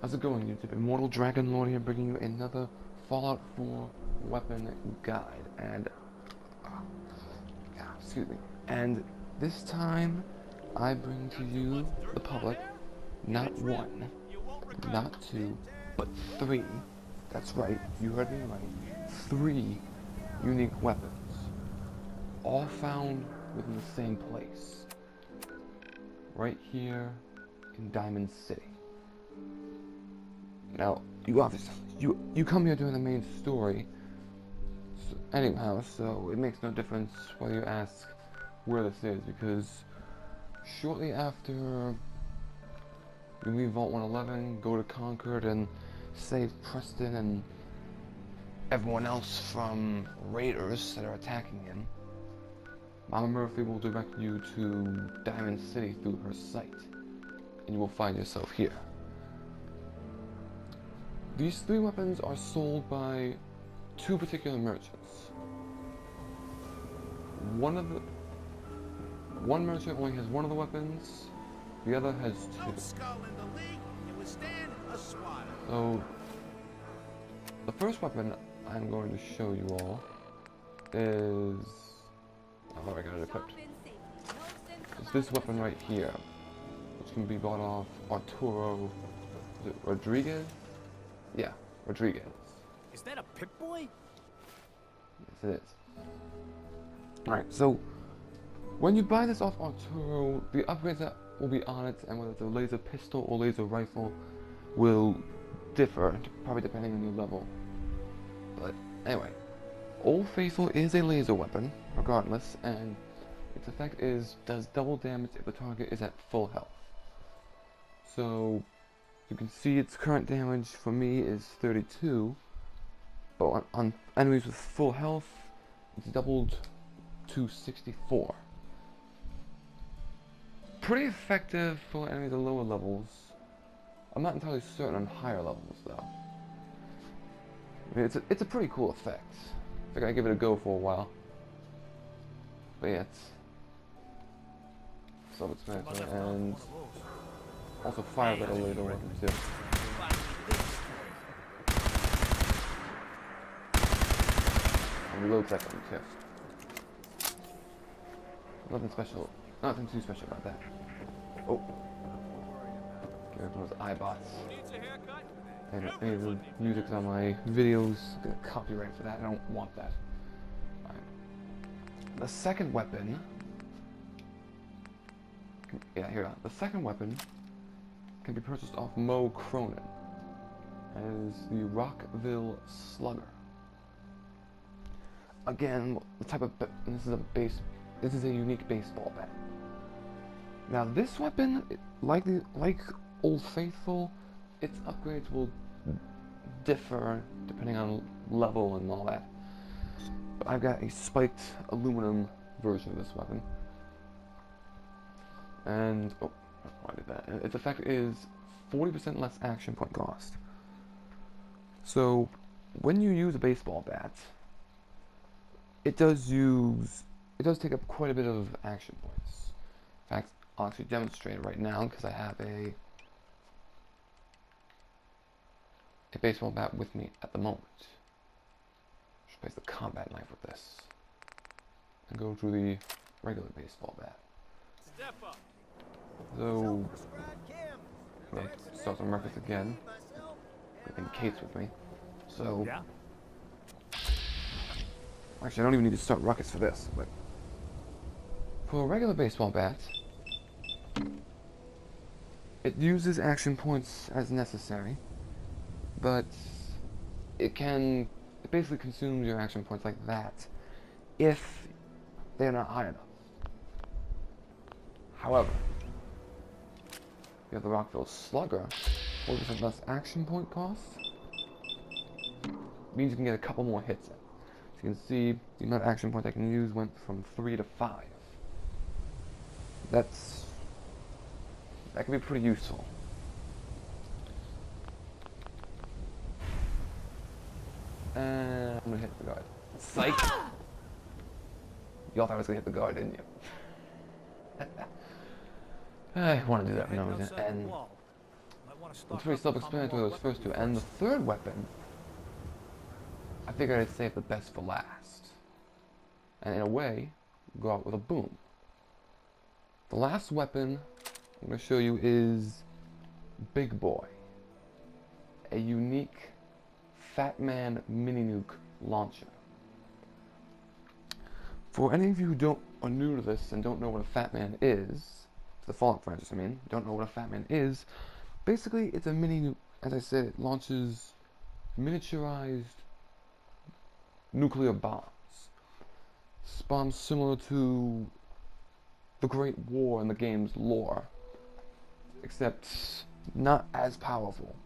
How's it going, YouTube? Immortal Dragon Lord here, bringing you another Fallout 4 weapon guide, and excuse me. And this time, I bring to you, the public, not one, not two, but three. That's right, you heard me right. 3 unique weapons, all found within the same place, right here in Diamond City. Now, you obviously, you come here during the main story, anyhow, so it makes no difference whether you ask where this is, because shortly after you leave Vault 111, go to Concord and save Preston and everyone else from raiders that are attacking him, Mama Murphy will direct you to Diamond City through her site, and you will find yourself here. These 3 weapons are sold by 2 particular merchants. One merchant only has 1 of the weapons, the other has 2. So, the first weapon I'm going to show you all is... oh, I got it equipped. It's this weapon right here, which can be bought off Arturo, is it Rodriguez? Yeah, Rodriguez. Is that a Pip-Boy? Yes, it is. Alright, so when you buy this off Arturo, the upgrades that will be on it, and whether it's a laser pistol or laser rifle, will differ, probably depending on your level. But anyway, Old Faithful is a laser weapon, regardless, and its effect does double damage if the target is at full health. So you can see its current damage for me is 32, but on enemies with full health, it's doubled to 64. Pretty effective for enemies at lower levels. I'm not entirely certain on higher levels though. I mean, it's a pretty cool effect. I think I give it a go for a while. But yeah, it's self-explanatory, and also fires like a laser weapon too. And reloads like one too. Nothing special. Nothing too special about that. Oh. Get rid of those iBots. And any of the music's on my videos, get a copyright for that. I don't want that. Alright. The second weapon. Yeah, here. The second weapon can be purchased off Moe Cronin as the Rockville Slugger. Again, the type of this is a unique baseball bat. Now this weapon, like Old Faithful, its upgrades will differ depending on level and all that. But I've got a spiked aluminum version of this weapon, and oh, why did that? Its effect is 40% less action point cost. So when you use a baseball bat, it does take up quite a bit of action points. In fact, I'll actually demonstrate it right now because I have a baseball bat with me at the moment. Just place the combat knife with this and go through the regular baseball bat. Step up. So, start some ruckus again. Good thing Kate's with me. So, Yeah? actually, I don't even need to start ruckus for this, but for a regular baseball bat, it uses action points as necessary, but it basically consumes your action points like that if they're not high enough. However, you have the Rockville Slugger, 40% less action point cost, means you can get a couple more hits in. So you can see the amount of action points I can use went from 3 to 5. That can be pretty useful. And I'm gonna hit the guard. Psych! Y'all thought I was gonna hit the guard, didn't you? I want to do that for no reason. And It's pretty self-explanatory, those first two. And the third weapon, I figured I'd save the best for last. And in a way, go out with a boom. The last weapon I'm going to show you is Big Boy. A unique Fat Man mini nuke launcher. For any of you who are new to this and don't know what a Fat Man is, the Fallout franchise, don't know what a Fat Man is, basically it's a mini nuke. As I said, it launches miniaturized nuclear bombs. Bombs similar to the Great War in the game's lore, except not as powerful,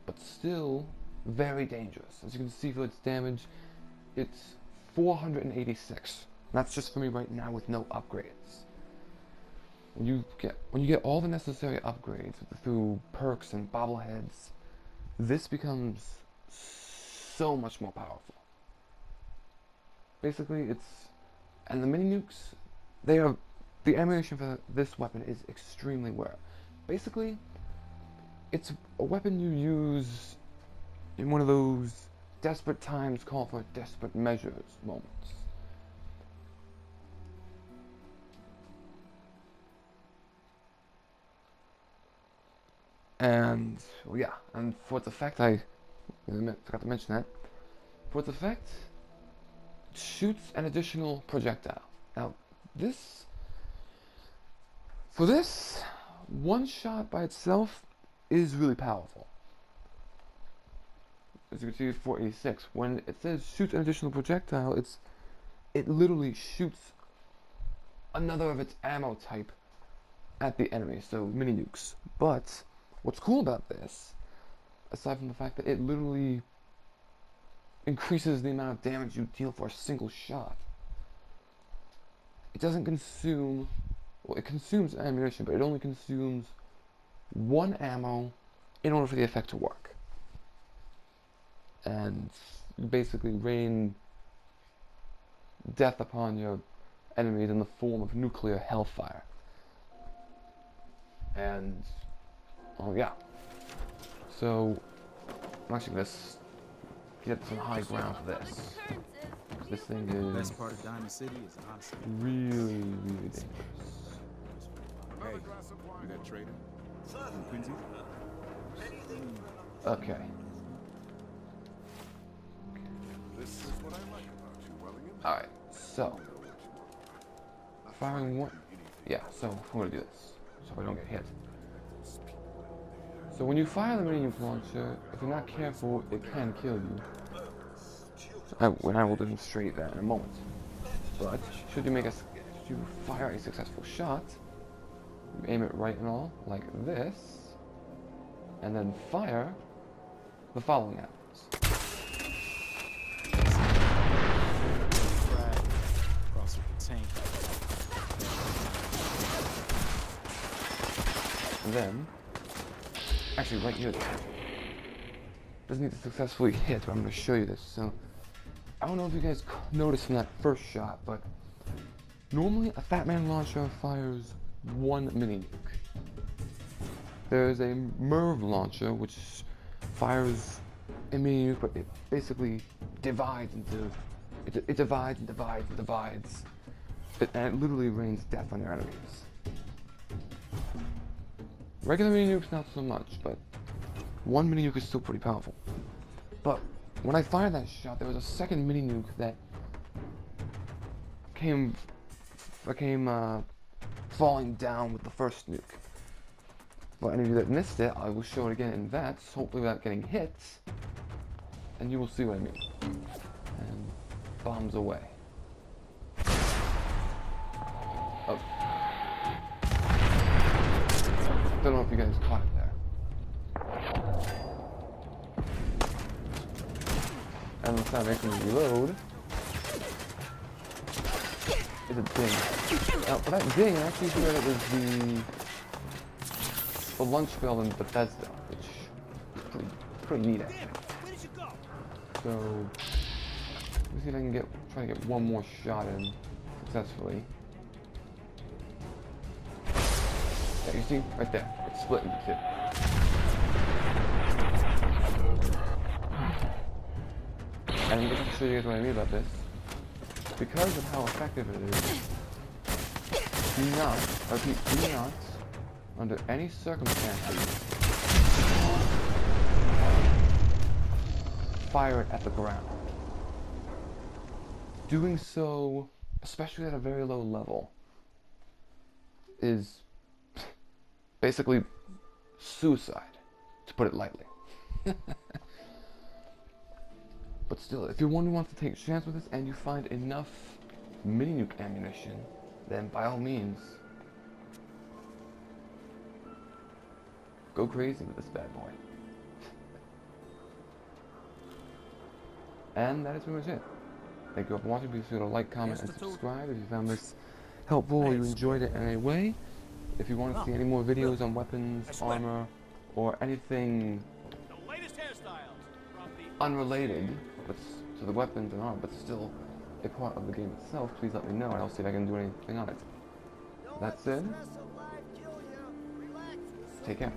but still very dangerous. As you can see for its damage, it's 486. That's just for me right now with no upgrades. When you get all the necessary upgrades through perks and bobbleheads, this becomes so much more powerful. Basically, and the mini nukes, the ammunition for this weapon is extremely rare. Basically, it's a weapon you use in one of those desperate times call for desperate measures moments. And, well, yeah, and for its effect, I forgot to mention that. For its effect, it shoots an additional projectile. Now, for this, one shot by itself is really powerful. As you can see, 486. When it says shoots an additional projectile, it literally shoots another of its ammo type at the enemy, so mini nukes. But what's cool about this, aside from the fact that it literally increases the amount of damage you deal for a single shot, it doesn't consume, well, it consumes ammunition, but it only consumes one ammo in order for the effect to work. And you basically rain death upon your enemies in the form of nuclear hellfire. And, oh yeah. So, I'm actually going to get some high ground for this. This thing is Best part of Diamond City is honestly really, really dangerous. Hey, you got traded? From Quincy? Okay. This is what I like about you, Wellingham. Alright, so firing one. Yeah, so we're gonna do this so we don't get hit. So when you fire the mini nuke launcher, if you're not careful, it can kill you. And I will demonstrate that in a moment. But should you fire a successful shot, you aim it right and all, like this, and then fire, the following happens. cross with the tank. And then, actually right here, doesn't need to successfully hit, but I'm going to show you this. So, I don't know if you guys noticed from that first shot, but normally a Fat Man launcher fires one mini nuke. There's a Merv launcher which fires a mini nuke, but it basically divides into it divides and divides and divides, and it literally rains death on your enemies. Regular mini nukes not so much, but one mini nuke is still pretty powerful. But when I fired that shot, there was a second mini nuke that came falling down with the first nuke. For any of you that missed it, I will show it again in VATS, hopefully without getting hit, and you will see what I mean. And bombs away. Oh. Don't know if you guys caught it there. And the sound makes me reload. Is a ding. Now, for that ding, I actually figured it was the lunch bell in Bethesda, which is pretty neat actually. Where did you go? So, let me see if I can try to get one more shot in successfully. Yeah, you see, right there, it's split into two. And I'm just going to show you guys what I mean about this. Because of how effective it is, do not, I repeat, do not, under any circumstances, fire it at the ground. Doing so, especially at a very low level, is basically suicide, to put it lightly. But still, if you're one who wants to take a chance with this and you find enough mini-nuke ammunition, then by all means, go crazy with this bad boy. And that is pretty much it. Thank you all for watching. Be sure to like, comment, and subscribe if you found this helpful or you enjoyed it in any way. If you want to see any more videos on weapons, armor, or anything unrelated but to the weapons and armor, but still a part of the game itself, please let me know and I'll see if I can do anything on it. That said, take care.